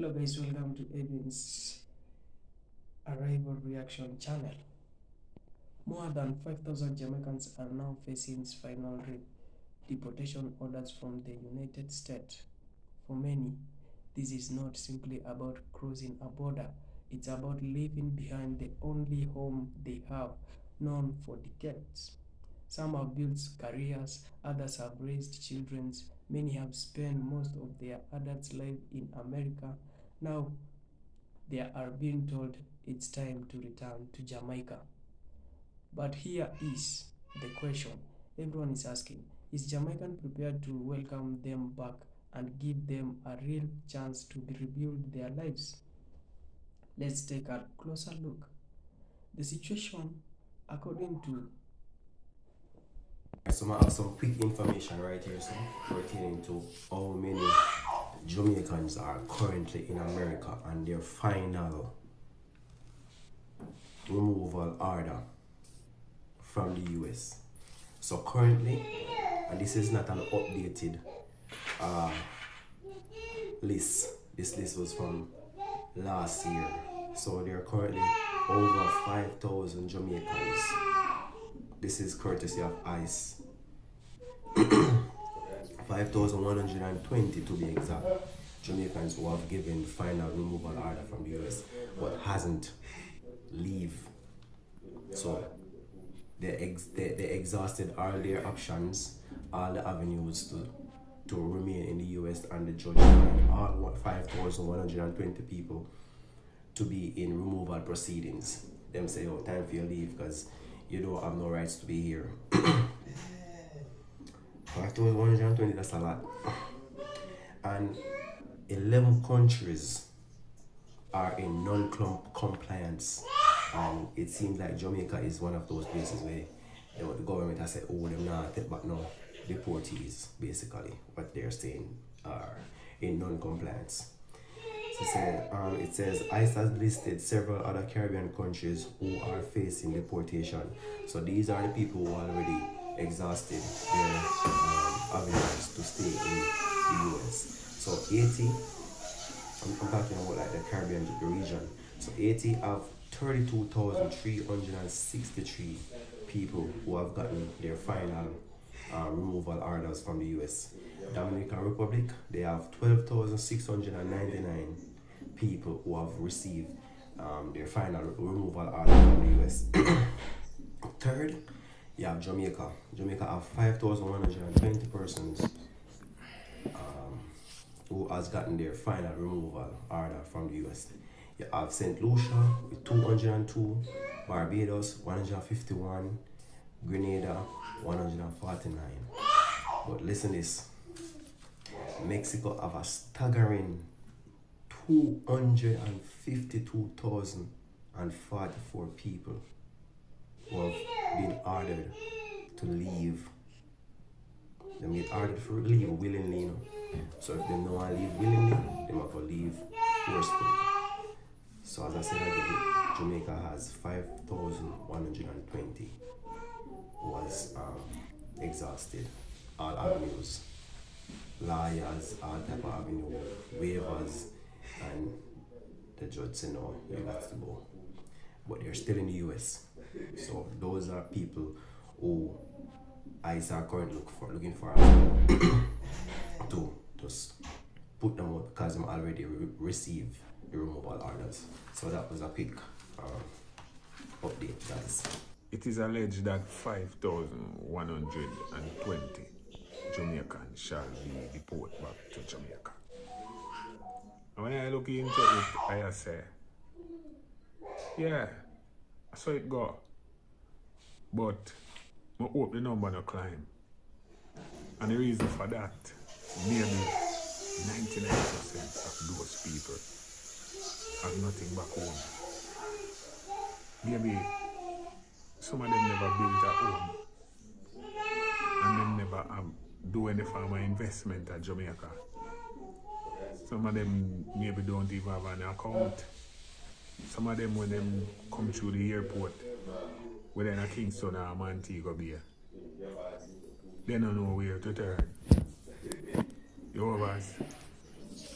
Hello guys, welcome to Edwin's Arrival Reaction channel. More than 5,000 Jamaicans are now facing final deportation orders from the United States. For many, this is not simply about crossing a border, it's about leaving behind the only home they have known for decades. Some have built careers, others have raised children, many have spent most of their adult life in America. Now they are being told it's time to return to Jamaica. But here is the question everyone is asking: is Jamaican prepared to welcome them back and give them a real chance to rebuild their lives? Let's take a closer look. The situation, according to So I have some quick information right here, so pertaining to how many Jamaicans are currently in America and their final removal order from the US. So currently, and this is not an updated list. This list was from last year. So there are currently over 5,000 Jamaicans. This is courtesy of ICE. 5,120 to be exact, Jamaicans who have given final removal order from the US but hasn't leave. So they exhausted all their options, all the avenues to remain in the US, and the judge found all 5,120 people to be in removal proceedings. Them say, oh, time for your leave because you don't have no rights to be here. 5,120, that's a lot. And 11 countries are in non-compliance. And it seems like Jamaica is one of those places where the government has said, oh, them not take back no deportees, basically. What they're saying are in non-compliance. So it says ICE has listed several other Caribbean countries who are facing deportation. So these are the people who already exhausted their avenues to stay in the US. So 80, I'm talking about like the Caribbean region. So 80 have 32,363 people who have gotten their final removal orders from the US. Dominican Republic, they have 12,699 people who have received their final removal order from the US. Third, you have Jamaica. Jamaica have 5,120 persons who has gotten their final removal order from the US. You have St. Lucia with 202, Barbados 151, Grenada 149. But listen this, Mexico have a staggering 252,044 people who have been ordered to leave. They get ordered for leave willingly, you know. So if they don't want to leave willingly, they have to leave forcefully. So as I said again, Jamaica has 5,120 was exhausted all avenues, lawyers, all type of avenue, waivers, and the judge said no, you got to go. But they're still in the US. So those are people who ICE are currently looking for to just put them out because they already received the removal orders. So that was a quick update, guys. It is alleged that 5,120 Jamaicans shall be deported back to Jamaica. And when I look into it, I say, yeah, I saw it go. But I hope the number no climb. And the reason for that, maybe 99% of those people have nothing back home. Maybe some of them never built a home and them never do any form of investment at Jamaica. Some of them maybe don't even have an account. Some of them, when them come through the airport, whether in a Kingston or a Montego Bay, they don't know where to turn. You know,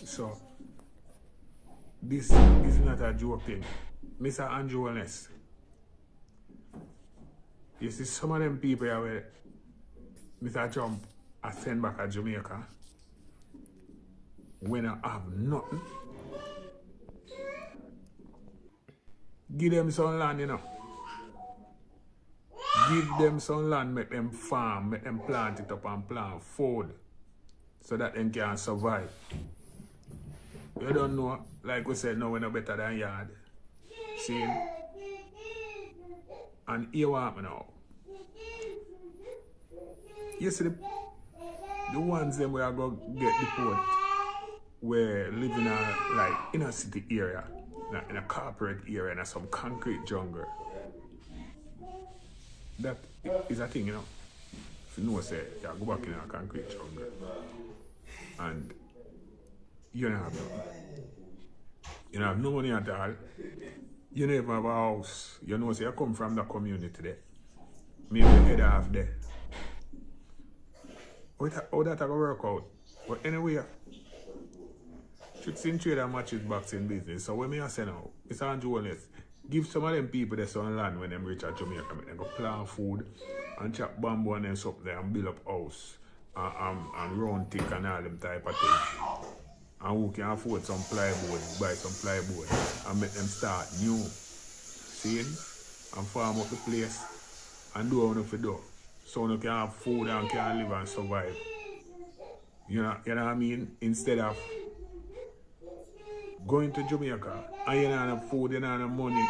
so this is not a joking. Mr. Andrew Honest. You see some of them people here where Mr. Trump I send back to Jamaica when I have nothing. Give them some land, you know. Give them some land, make them farm, make them plant it up and plant food so that they can survive. You don't know, like we said, no, we're no better than yard. See? And here what me now. You see the ones them where I go get deported where live in a like inner city area, in a corporate area, in some concrete jungle. That is a thing, you know. If you know, say, you go back in a concrete jungle and you don't have nothing. You don't have no money at all. You never have a house. You know, say you come from the community there. Maybe you head off there. How that will work out? But anyway, tricks in trade and matches boxing business. So when me say now, Mr. Andrew Honest, give some of them people that some land when them reach at Jamaica, they go plant food and chop bamboo and then something there and build up house and round thick and all them type of thing. And who can afford some plywood, buy some plywood and make them start new. See? And farm up the place and do what you do. So you can have food and can live and survive. You know what I mean? Instead of going to Jamaica and you don't have food, you don't have money,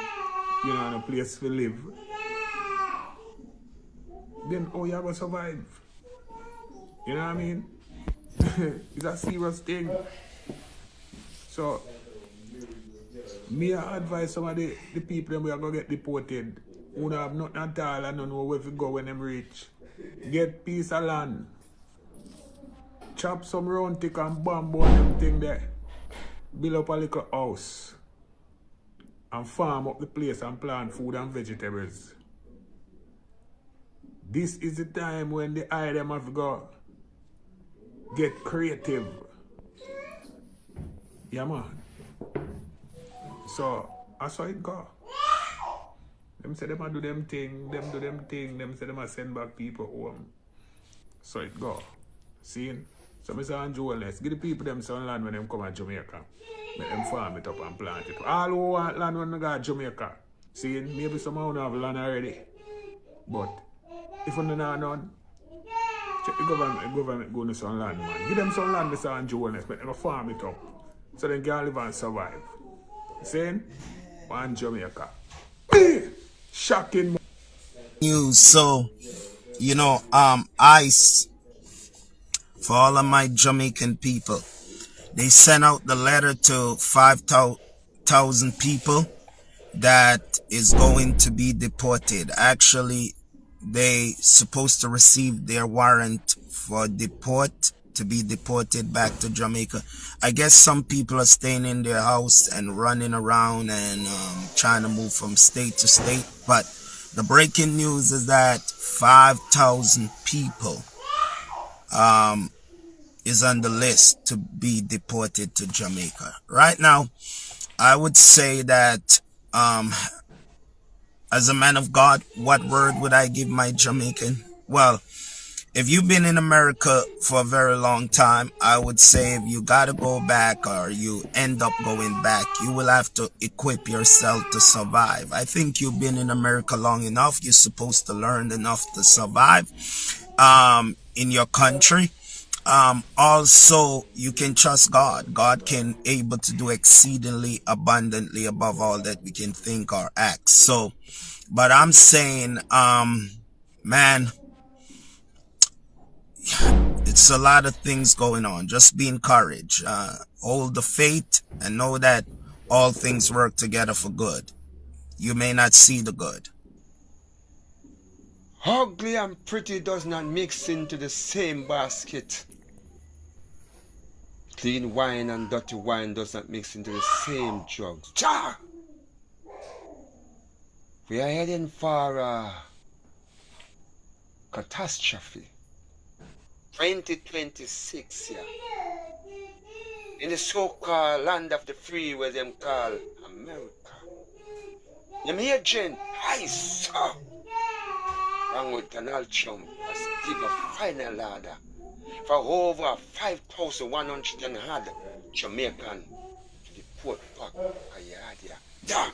you don't have a place to live, then how you going to survive? You know what I mean? It's a serious thing. So, me I advise some of the people who are going to get deported who don't have nothing at all and don't know where to go when them reach. Get piece of land. Chop some round thick and bamboo and them thing there. Build up a little house. And farm up the place and plant food and vegetables. This is the time when the eye them have to go get creative. Yeah, man. So, that's how it go. Them say them do them thing, them say them send back people home. So it go. See? So Mr. Andrew, let's give the people them some land when them come to Jamaica. Make them farm it up and plant it. All who want land when they go to Jamaica. See? Maybe some of them have land already. But if you don't have none, check the government go to some land, man. Give them some land, Mr. Andrew, let's make them farm it up. So they can live and survive. See? One Jamaica. Shocking news. So, you know, ICE, for all of my Jamaican people, they sent out the letter to 5,000 people that is going to be deported. Actually, they supposed to receive their warrant for to be deported back to Jamaica. I guess some people are staying in their house and running around and trying to move from state to state. But the breaking news is that 5,000 people is on the list to be deported to Jamaica. Right now, I would say that as a man of God, what word would I give my Jamaican? Well, if you've been in America for a very long time, I would say if you gotta go back or you end up going back, you will have to equip yourself to survive. I think you've been in America long enough. You're supposed to learn enough to survive in your country. Also, you can trust God. God can able to do exceedingly abundantly above all that we can think or act. So, but I'm saying, man, it's a lot of things going on. Just be encouraged. Hold the faith and know that all things work together for good. You may not see the good. Ugly and pretty does not mix into the same basket. Clean wine and dirty wine does not mix into the same drugs. Cha! We are heading for a catastrophe. 2026 here. in the so-called land of the free where them call America. Them agent, I saw, wrong with Donald Trump, has given a final order for over 5,100 and had Jamaican to deport back a yard here. Damn!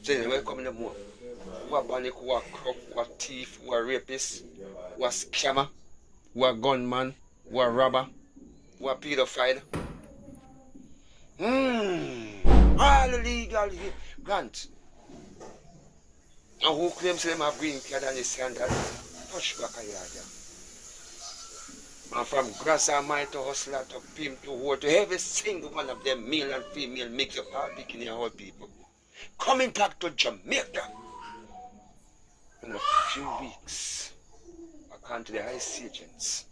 So they welcome them more. Who are panic, who are crook, who are thief, who are rapist, who are scammer, who are gunman, who are robber, who are pedophile. All illegal grant. And who claims them have green card and the standard? Touch back a yard. And from grasshopper to hustler to pimp to whore to every single one of them, male and female, mix up all bikini and old people. Coming back to Jamaica in a few weeks, according to the ICE agents.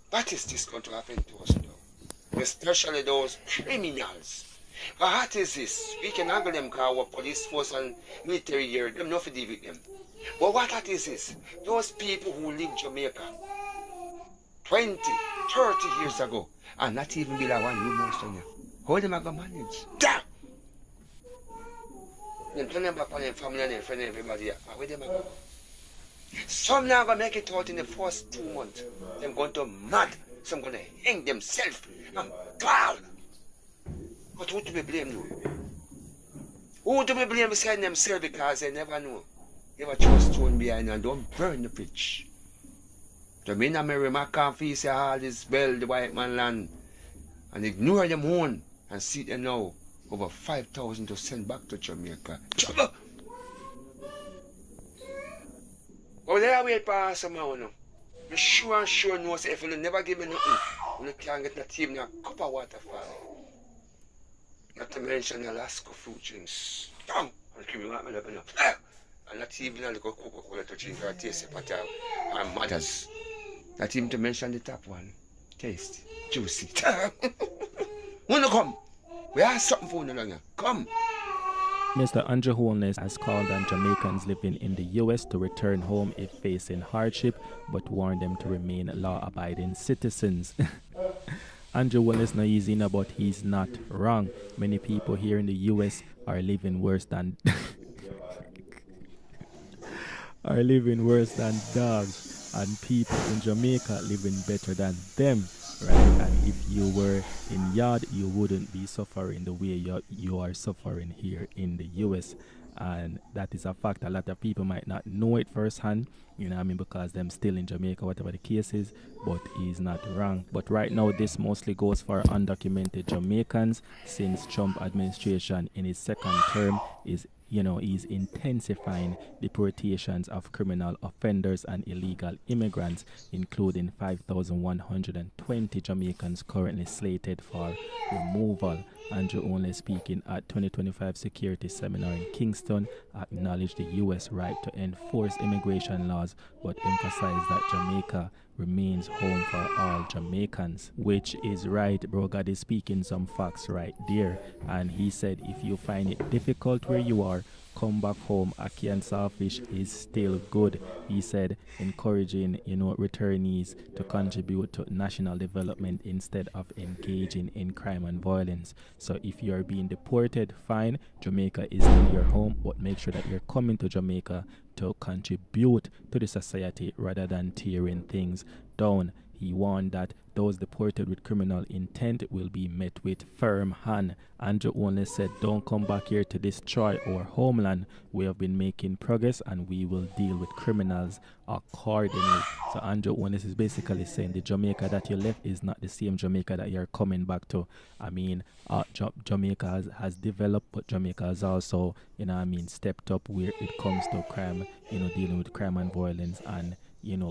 What is this going to happen to us now? Especially those criminals. What is this? We can handle them because our police force and military here, them not to deal with them. But what is this? Those people who leave Jamaica 20, 30 years ago and not even build a one room house on you. How them are going to manage? Damn! Then turn them back on their family and their friends and everybody. Where them are going? Some now going to make it out in the first 2 months. Them going to mad. Some going to hang themselves. And God! But who do we blame now? Who do we blame beside themselves because they never know? They never trust stone behind and don't burn the pitch. So me and Mary can't face all this well, the white man land, and ignore them own and see them now over 5,000 to send back to Jamaica. Trouble! Oh, there wait for some now. I'm sure no say if you never give me nothing, you can't get not even a cup of water for me. Not to mention Alaska fruit drinks. Damn! And keep me up enough. And not even a little Coca-Cola to drink or taste it, but our mothers. Not even to mention the top one. Tasty, juicy. Wanna come? We have something for you longer. Come! Mr. Andrew Holness has called on Jamaicans living in the U.S. to return home if facing hardship, but warned them to remain law-abiding citizens. Andrew Holness not easy, but he's not wrong. Many people here in the U.S. are living worse than dogs, and people in Jamaica living better than them, right? And if you were in yard, you wouldn't be suffering the way you are suffering here in the US. And that is a fact. A lot of people might not know it firsthand, you know what I mean, because them still in Jamaica, whatever the case is, but he's not wrong. But right now, this mostly goes for undocumented Jamaicans, since Trump administration in his second term is intensifying deportations of criminal offenders and illegal immigrants, including 5,120 Jamaicans currently slated for removal. Andrew Only, speaking at 2025 Security Seminar in Kingston, acknowledged the U.S. right to enforce immigration laws, but emphasized that Jamaica remains home for all Jamaicans, which is right. Bro God is speaking some facts right there. And he said, if you find it difficult where you are, come back home. Ackee and Sawfish is still good. He said, encouraging returnees to contribute to national development instead of engaging in crime and violence. So if you are being deported, fine, Jamaica is still your home, but make sure that you're coming to Jamaica to contribute to the society rather than tearing things down. He warned that those deported with criminal intent will be met with firm hand. Andrew only said, don't come back here to destroy our homeland. We have been making progress and we will deal with criminals accordingly. So Andrew only is basically saying the Jamaica that you left is not the same Jamaica that you're coming back to. I mean, Jamaica has developed, but Jamaica has also, stepped up where it comes to crime, dealing with crime and violence and,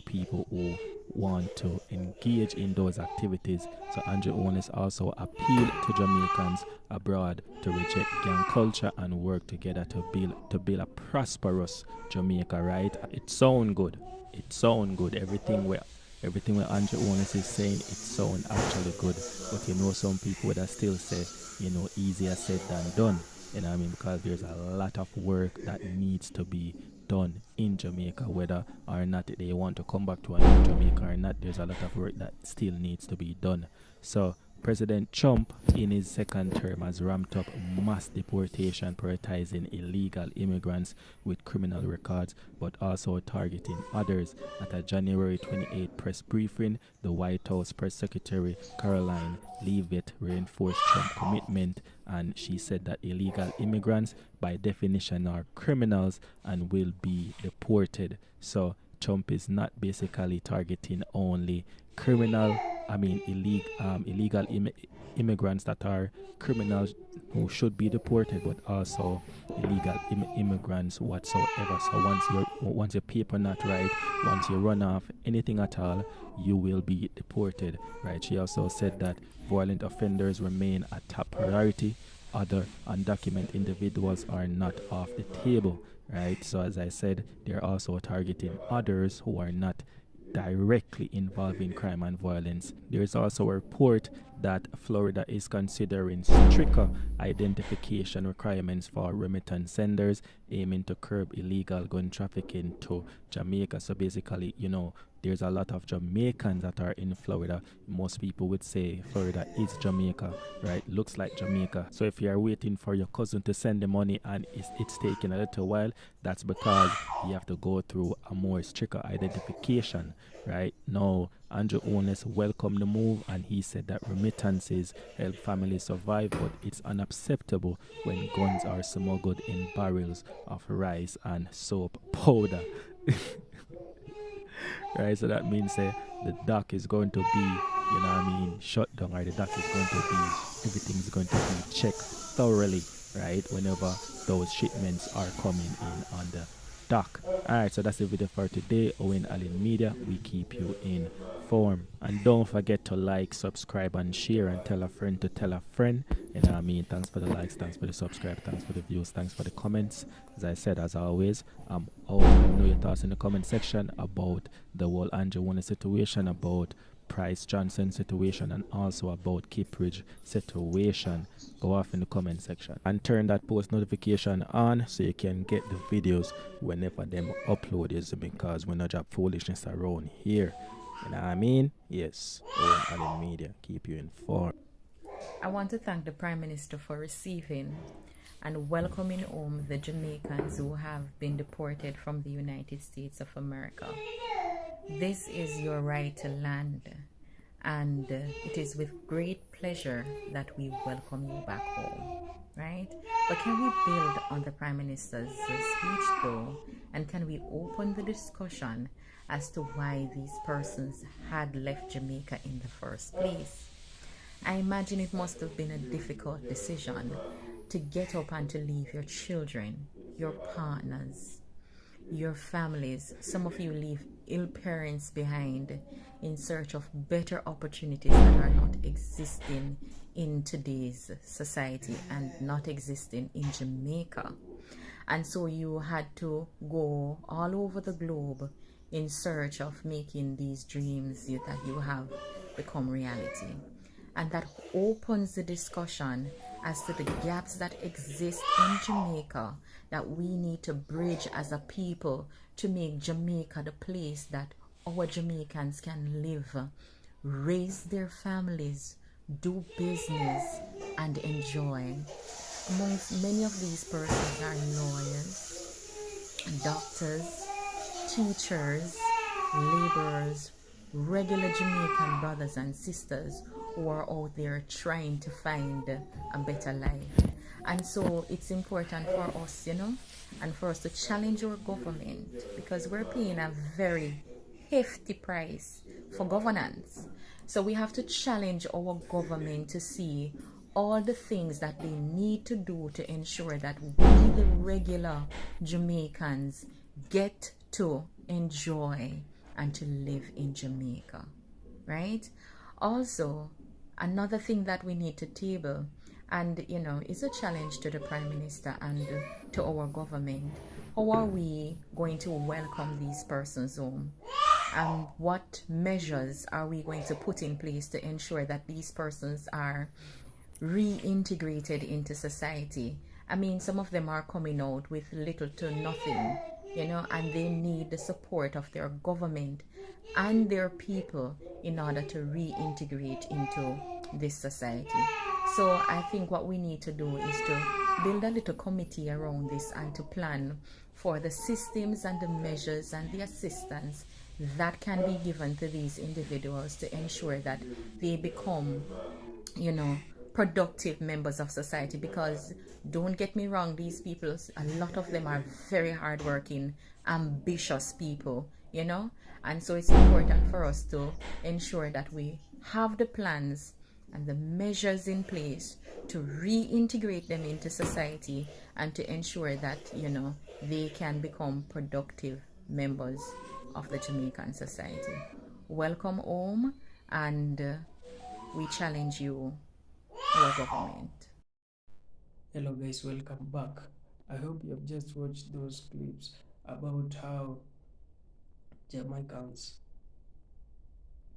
people who want to engage in those activities. So Andrew Owens also appealed to Jamaicans abroad to reject gang culture and work together to build a prosperous Jamaica, right? It sound good. Everything where Andrew Owens is saying, it sound actually good. But some people would still say, easier said than done. Because there's a lot of work that needs to be done in Jamaica, whether or not they want to come back to another Jamaica or not. There's a lot of work that still needs to be done. So President Trump, in his second term, has ramped up mass deportation, prioritizing illegal immigrants with criminal records, but also targeting others. At a January 28 press briefing, the White House Press Secretary Caroline Leavitt reinforced Trump's commitment, and she said that illegal immigrants, by definition, are criminals and will be deported. So Trump is not basically targeting only illegal immigrants that are criminals who should be deported, but also illegal immigrants whatsoever. So once your paper not right, once you run off anything at all, you will be deported, right? She also said that violent offenders remain a top priority. Other undocumented individuals are not off the table, right? So as I said, they're also targeting others who are not directly involved in crime and violence. There is also a report that Florida is considering stricter identification requirements for remittance senders, aiming to curb illegal gun trafficking to Jamaica. So basically, there's a lot of Jamaicans that are in Florida. Most people would say Florida is Jamaica, right? Looks like Jamaica. So if you are waiting for your cousin to send the money and it's taking a little while, that's because you have to go through a more stricter identification, right? Now, Andrew Ones welcomed the move, and he said that remittances help families survive, but it's unacceptable when guns are smuggled in barrels of rice and soap powder. Right, so that means the dock is going to be, shut down, or the dock is going to be, everything's going to be checked thoroughly, right, whenever those shipments are coming in on the dock. Alright, so that's the video for today. Owen Allen Media, we keep you informed. And don't forget to like, subscribe, and share, and tell a friend to tell a friend. Thanks for the likes, thanks for the subscribe, thanks for the views, thanks for the comments. As I said, as always, let me know your thoughts in the comment section about the whole Andrew Ones situation, about Price Johnson situation, and also about Kippridge situation. Go off in the comment section and turn that post notification on so you can get the videos whenever them upload is, because we not drop foolishness around here. Yes, Owen Allen Media, keep you informed. I want to thank the Prime Minister for receiving and welcoming home the Jamaicans who have been deported from the United States of America. This is your right to land, and it is with great pleasure that we welcome you back home, right? But can we build on the Prime Minister's speech though, and can we open the discussion as to why these persons had left Jamaica in the first place? I imagine it must have been a difficult decision to get up and to leave your children, your partners, your families. Some of you leave ill parents behind in search of better opportunities that are not existing in today's society and not existing in Jamaica. And so you had to go all over the globe in search of making these dreams that you have become reality. And that opens the discussion as to the gaps that exist in Jamaica that we need to bridge as a people to make Jamaica the place that our Jamaicans can live, raise their families, do business, and enjoy. Amongst many of these persons are lawyers, doctors, teachers, laborers, regular Jamaican brothers and sisters who are out there trying to find a better life. And so it's important for us, and for us to challenge our government, because we're paying a very hefty price for governance. So we have to challenge our government to see all the things that they need to do to ensure that we, the regular Jamaicans, get to enjoy and to live in Jamaica, right? Also, another thing that we need to table, and is a challenge to the Prime Minister and to our government. How are we going to welcome these persons home? And what measures are we going to put in place to ensure that these persons are reintegrated into society? Some of them are coming out with little to nothing, and they need the support of their government and their people in order to reintegrate into this society. So I think what we need to do is to build a little committee around this and to plan for the systems and the measures and the assistance that can be given to these individuals to ensure that they become, productive members of society. Because don't get me wrong, these people, a lot of them are very hardworking, ambitious people, and so it's important for us to ensure that we have the plans and the measures in place to reintegrate them into society and to ensure that they can become productive members of the Jamaican society. Welcome home, and we challenge you, our government. Hello guys, welcome back. I hope you have just watched those clips about how Jamaicans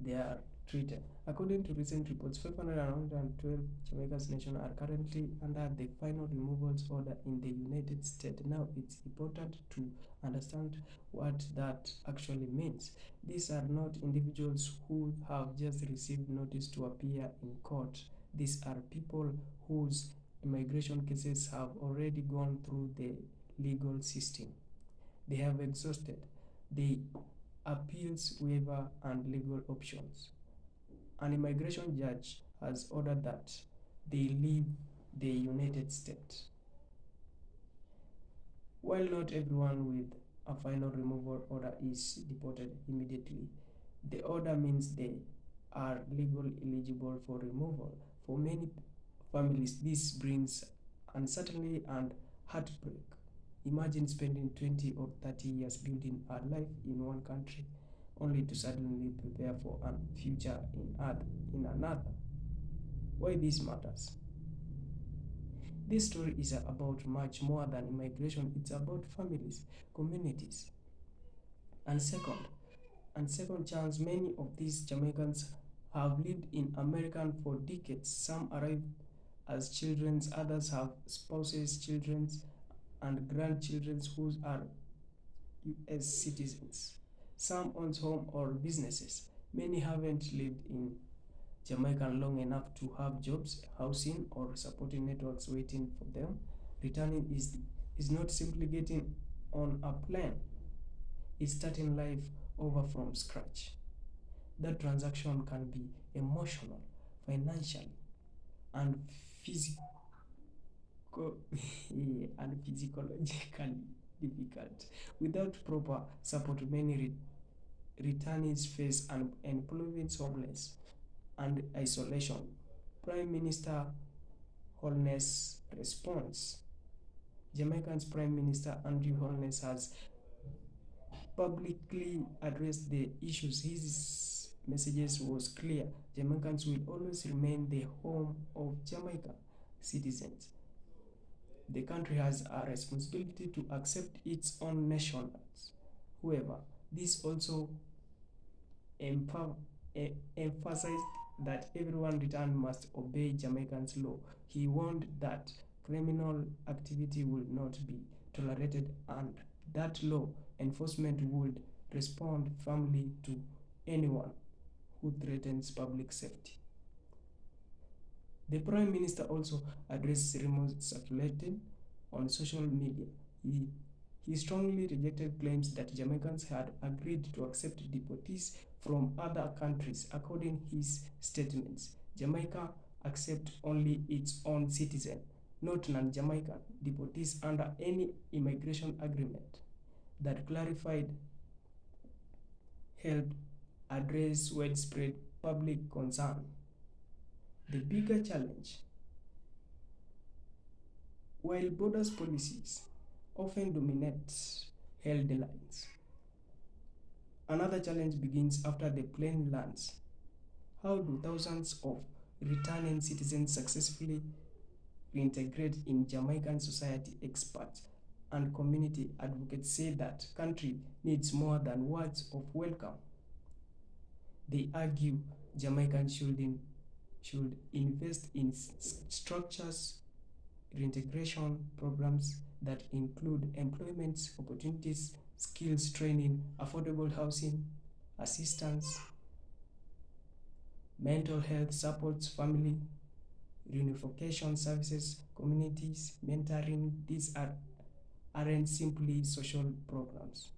they are treated. According to recent reports, 512 Jamaica's nation are currently under the final removals order in the United States. Now, it's important to understand what that actually means. These are not individuals who have just received notice to appear in court. These are people whose immigration cases have already gone through the legal system. They have exhausted the appeals waiver and legal options. An immigration judge has ordered that they leave the United States. While not everyone with a final removal order is deported immediately, the order means they are legally eligible for removal. For many families, this brings uncertainty and heartbreak. Imagine spending 20 or 30 years building a life in one country only to suddenly prepare for a future in another. Why this matters? This story is about much more than immigration. It's about families, communities, and second chance. Many of these Jamaicans have lived in America for decades. Some arrived as children, others have spouses, children, and grandchildren who are US citizens. Some own home or businesses. Many haven't lived in Jamaica long enough to have jobs, housing, or supporting networks waiting for them. Returning is not simply getting on a plane. It's starting life over from scratch. That transaction can be emotional, financial, and physical and physiologically difficult. Without proper support, many returnees face unemployment, homeless, and isolation. Prime Minister Holness response. Jamaican's Prime Minister Andrew Holness has publicly addressed the issues. His messages was clear. Jamaicans will always remain the home of Jamaica citizens. The country has a responsibility to accept its own nationals. However, this also emphasized that everyone returned must obey Jamaican's law. He warned that criminal activity would not be tolerated and that law enforcement would respond firmly to anyone who threatens public safety. The Prime Minister also addressed rumors circulated on social media. He strongly rejected claims that Jamaicans had agreed to accept deportees from other countries. According to his statements, Jamaica accepts only its own citizens, not non-Jamaican deportees under any immigration agreement. That clarified helped address widespread public concern. The bigger challenge, while borders policies often dominate headlines, another challenge begins after the plane lands. How do thousands of returning citizens successfully reintegrate in Jamaican society? Experts and community advocates say that country needs more than words of welcome. They argue Jamaicans should invest in structures, reintegration programs that include employment opportunities, skills training, affordable housing, assistance, mental health supports, family reunification services, communities, mentoring. These aren't simply social programs.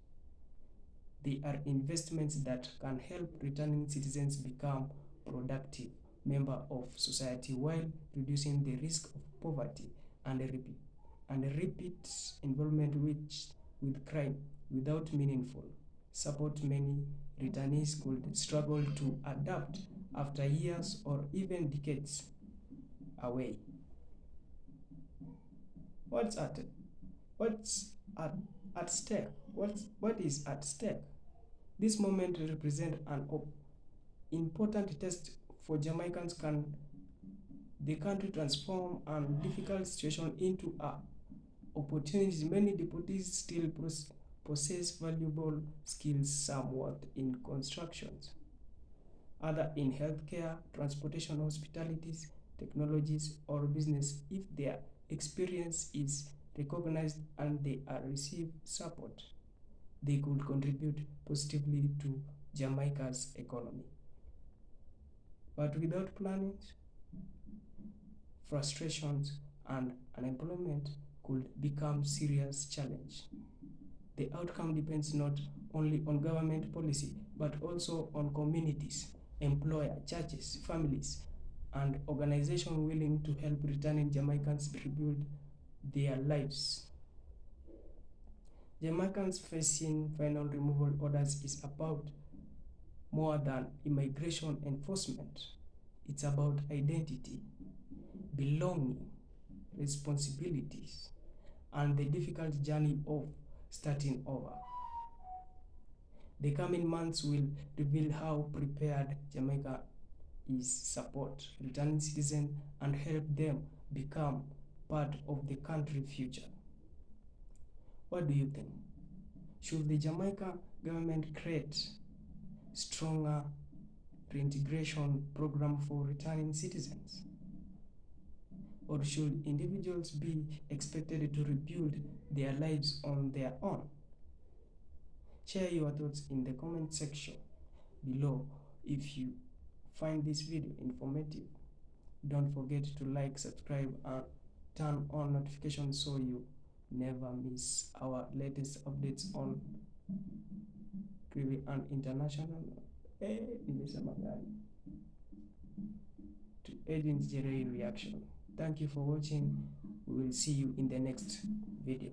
They are investments that can help returning citizens become productive members of society while reducing the risk of poverty and repeat involvement with crime. Without meaningful support, many returnees could struggle to adapt after years or even decades away. What's at stake? What is at stake? This moment represents an important test for Jamaicans. Can the country transform a difficult situation into a opportunities? Many deportees still possess valuable skills, some work in constructions, other in healthcare, transportation, hospitalities, technologies, or business. If their experience is recognized and they are received support, they could contribute positively to Jamaica's economy. But without planning, frustrations and unemployment could become serious challenge. The outcome depends not only on government policy, but also on communities, employer, churches, families, and organizations willing to help returning Jamaicans rebuild their lives. Jamaicans facing final removal orders is about more than immigration enforcement. It's about identity, belonging, responsibilities, and the difficult journey of starting over. The coming months will reveal how prepared Jamaica is support returning citizens and help them become part of the country's future. What do you think? Should the Jamaica government create stronger reintegration program for returning citizens? Or should individuals be expected to rebuild their lives on their own? Share your thoughts in the comment section below. If you find this video informative, don't forget to like, subscribe, and turn on notifications so you never miss our latest updates on Creepy and International. To Agent Jerry reaction. Thank you for watching. We will see you in the next video.